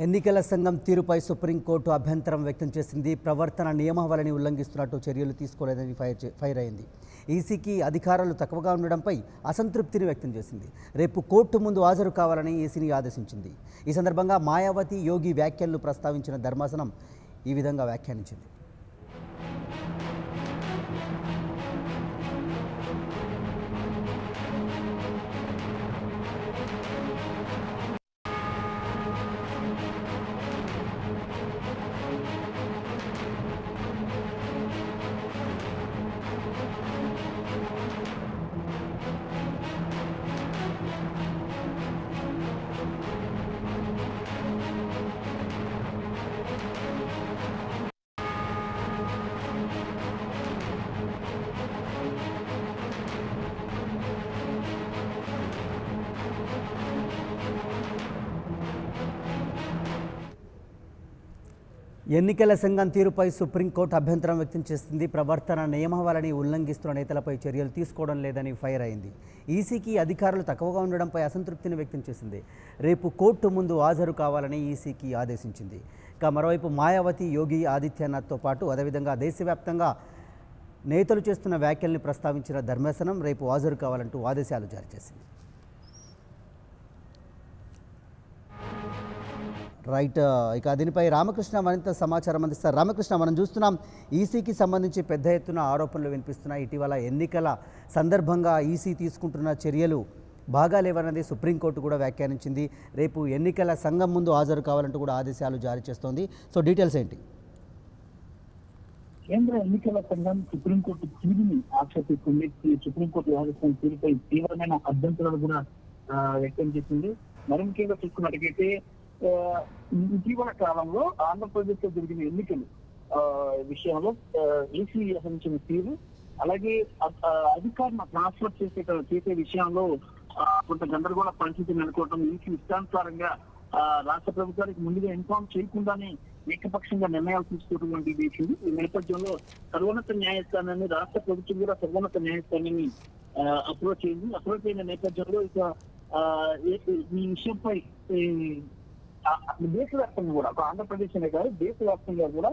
ఎన్నికల సంఘం తీరుపై సుప్రీంకోర్టు అభ్యంతరం వ్యక్తం చేసింది. ప్రవర్తన నియమావళిని ఉల్లంఘిస్తున్నట్టు చర్యలు తీసుకోలేదని ఫైర్ అయింది. ఈసీకి అధికారాలు తక్కువగా ఉండడంపై అసంతృప్తిని వ్యక్తం చేసింది. రేపు కోర్టు ముందు హాజరు కావాలని ఈసీని ఆదేశించింది. ఈ సందర్భంగా మాయావతి, యోగి వ్యాఖ్యలను ప్రస్తావించిన ధర్మాసనం ఈ విధంగా వ్యాఖ్యానించింది. ఎన్నికల సంఘం తీరుపై సుప్రీంకోర్టు అభ్యంతరం వ్యక్తం చేసింది. ప్రవర్తన నియమావళిని ఉల్లంఘిస్తున్న నేతలపై చర్యలు తీసుకోవడం లేదని ఫైర్ అయింది. ఈసీకి అధికారులు తక్కువగా ఉండడంపై అసంతృప్తిని వ్యక్తం చేసింది. రేపు కోర్టు ముందు హాజరు కావాలని ఈసీకి ఆదేశించింది. ఇక మరోవైపు మాయావతి, యోగి ఆదిత్యనాథ్తో పాటు అదేవిధంగా దేశవ్యాప్తంగా నేతలు చేస్తున్న వ్యాఖ్యల్ని ప్రస్తావించిన ధర్మాసనం రేపు హాజరు కావాలంటూ ఆదేశాలు జారీ చేసింది. రైట్, ఇక దీనిపై రామకృష్ణ మరింత సమాచారం అందిస్తారు. రామకృష్ణ, మనం చూస్తున్నాం ఈసీకి సంబంధించి పెద్ద ఎత్తున ఆరోపణలు వినిపిస్తున్నాయి. ఇటీవల ఎన్నికల సందర్భంగా ఈసీ తీసుకుంటున్న చర్యలు బాగాలేవన్నది సుప్రీంకోర్టు కూడా వ్యాఖ్యానించింది. రేపు ఎన్నికల సంఘం ముందు హాజరు కావాలంటూ కూడా ఆదేశాలు జారీ చేస్తోంది. సో డీటెయిల్స్ ఏంటి? కేంద్ర ఎన్నికల సంఘం సుప్రీంకోర్టు తీరుని ఆక్షేపిస్తుంది. సుప్రీంకోర్టు వ్యవహరిస్తున్న తీరుపై తీవ్రమైన అభ్యంతరాలు కూడా వ్యక్తం చేసింది. మరి ముఖ్యంగా చూసుకున్నట్టుగైతే ఇటీవల కాలంలో ఆంధ్రప్రదేశ్ లో జరిగిన ఎన్నికలు విషయంలో ఈసీ వ్యవహరించిన తీరు, అలాగే అధికారులను ట్రాన్స్ఫర్ చేసే విషయంలో కొంత గందరగోళ పరిస్థితి నెలకొవడం, ఈసీ ఇష్టానుసారంగా రాష్ట్ర ప్రభుత్వానికి ముందుగా ఇన్ఫార్మ్ చేయకుండానే ఏకపక్షంగా నిర్ణయాలు తీసుకోవడం చేసింది. ఈ నేపథ్యంలో సర్వోన్నత న్యాయస్థానాన్ని రాష్ట్ర ప్రభుత్వం కూడా సర్వోన్నత న్యాయస్థానాన్ని అప్రోచ్ అయింది. అప్రోచ్ అయిన నేపథ్యంలో ఇక ఈ విషయంపై దేశవ్యాప్తంగా కూడా, ఆంధ్రప్రదేశ్ అనే కాదు దేశవ్యాప్తంగా కూడా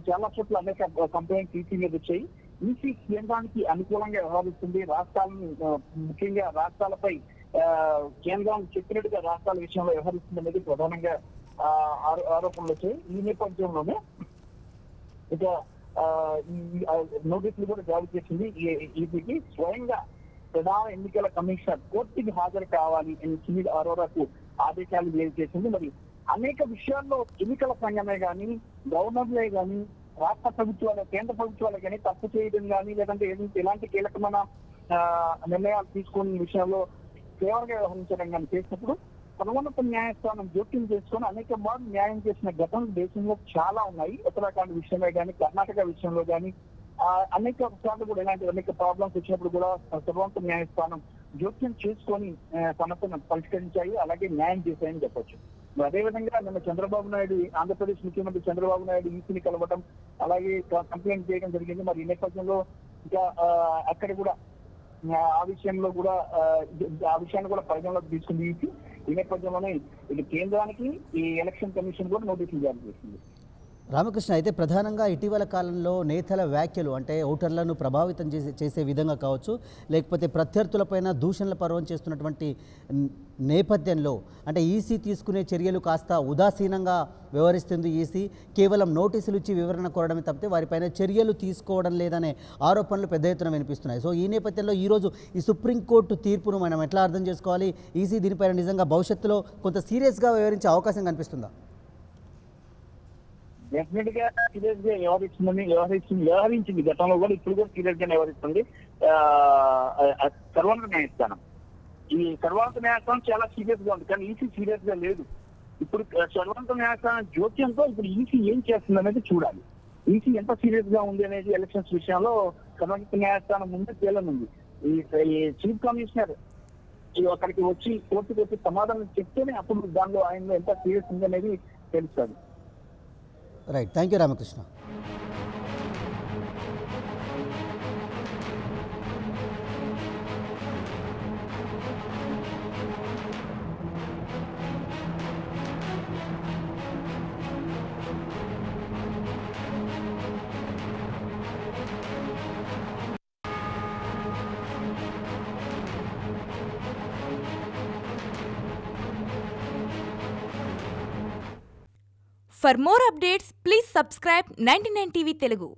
చాలా చోట్ల అనేక కంప్లైంట్స్ ఈసీ మీద వచ్చాయి. ఈసీ కేంద్రానికి అనుకూలంగా వ్యవహరిస్తుంది. రాష్ట్రాలను, ముఖ్యంగా రాష్ట్రాలపై కేంద్రం చెప్పినట్టుగా రాష్ట్రాల విషయంలో వ్యవహరిస్తుంది అనేది ప్రధానంగా ఆరోపణలు వచ్చాయి. ఈ నేపథ్యంలోనే ఇక నోటీసులు కూడా జారీ చేసింది ఈసీకి. స్వయంగా ప్రధాన ఎన్నికల కమిషనర్ కోర్టుకి హాజరు కావాలి అని సునీల్ అరోరాకు ఆదేశాలు జారీ చేసింది. మరి అనేక విషయాల్లో ఎన్నికల సంఘమే కానీ, గవర్నర్లే కానీ, రాష్ట్ర ప్రభుత్వాలు, కేంద్ర ప్రభుత్వాలు కానీ తప్పు చేయడం కానీ, లేదంటే ఎలాంటి కీలకమైన నిర్ణయాలు తీసుకునే విషయాల్లో తీవ్రంగా వ్యవహరించడం కానీ చేసినప్పుడు సర్వోన్నత న్యాయస్థానం జోక్యం చేసుకుని అనేక మార్లు న్యాయం చేసిన ఘటనలు దేశంలో చాలా ఉన్నాయి. ఉత్తరాఖండ్ విషయంలో కానీ, కర్ణాటక విషయంలో కానీ అనేక సార్లు కూడా ఇలాంటి అనేక ప్రాబ్లమ్స్ వచ్చినప్పుడు కూడా సర్వోన్నత న్యాయస్థానం జోక్యం చేసుకొని సమస్యను పరిష్కరించాయి, అలాగే న్యాయం చేశాయని చెప్పొచ్చు. అదేవిధంగా నిన్న చంద్రబాబు నాయుడు, ఆంధ్రప్రదేశ్ ముఖ్యమంత్రి చంద్రబాబు నాయుడు ఈసీని కలవటం, అలాగే కంప్లైంట్ చేయడం జరిగింది. మరి ఈ నేపథ్యంలో ఇంకా అక్కడ కూడా ఆ విషయాన్ని కూడా పరిగణలోకి తీసుకుంది ఈసీ. ఈ నేపథ్యంలోనే ఇది కేంద్రానికి ఈ ఎలక్షన్ కమిషన్ కూడా నోటీసులు జారీ చేసింది. రామకృష్ణ, అయితే ప్రధానంగా ఇటీవల కాలంలో నేతల వ్యాఖ్యలు అంటే ఓటర్లను ప్రభావితం చేసే విధంగా కావచ్చు, లేకపోతే ప్రత్యర్థులపైన దూషణల పర్వం చేస్తున్నటువంటి నేపథ్యంలో అంటే ఈసీ తీసుకునే చర్యలు కాస్త ఉదాసీనంగా వ్యవహరిస్తుంది. ఈసీ కేవలం నోటీసులు ఇచ్చి వివరణ కోరడమే తప్పితే వారిపైన చర్యలు తీసుకోవడం లేదనే ఆరోపణలు పెద్ద ఎత్తున వినిపిస్తున్నాయి. సో ఈ నేపథ్యంలో ఈరోజు ఈ సుప్రీంకోర్టు తీర్పును మనం ఎట్లా అర్థం చేసుకోవాలి? ఈసీ దీనిపైన నిజంగా భవిష్యత్తులో కొంత సీరియస్గా వ్యవహరించే అవకాశం కనిపిస్తుందా? డెఫినెట్ గా సీరియస్ గా వ్యవహరించింది గతంలో కూడా, ఇప్పుడు కూడా సీరియస్ గా వ్యవహరిస్తుంది సర్వోన్నత న్యాయస్థానం. ఈ సర్వోన్నత న్యాయస్థానం చాలా సీరియస్ గా ఉంది, కానీ ఈసీ సీరియస్ గా లేదు. ఇప్పుడు సర్వోన్నత న్యాయస్థానం జోక్యంతో ఇప్పుడు ఈసీ ఏం చేస్తుంది అనేది చూడాలి. ఈసీ ఎంత సీరియస్ గా ఉంది అనేది ఎలక్షన్స్ విషయంలో సర్వోన్నత న్యాయస్థానం ముందే తేలనుంది. ఈ చీఫ్ కమిషనర్ అక్కడికి వచ్చి కోర్టుకు వచ్చి సమాధానం చెప్తేనే అప్పుడు దానిలో ఆయన ఎంత సీరియస్ ఉంది అనేది తెలుస్తుంది. Right, thank you Ramakrishna. For more updates, please subscribe 99 TV Telugu.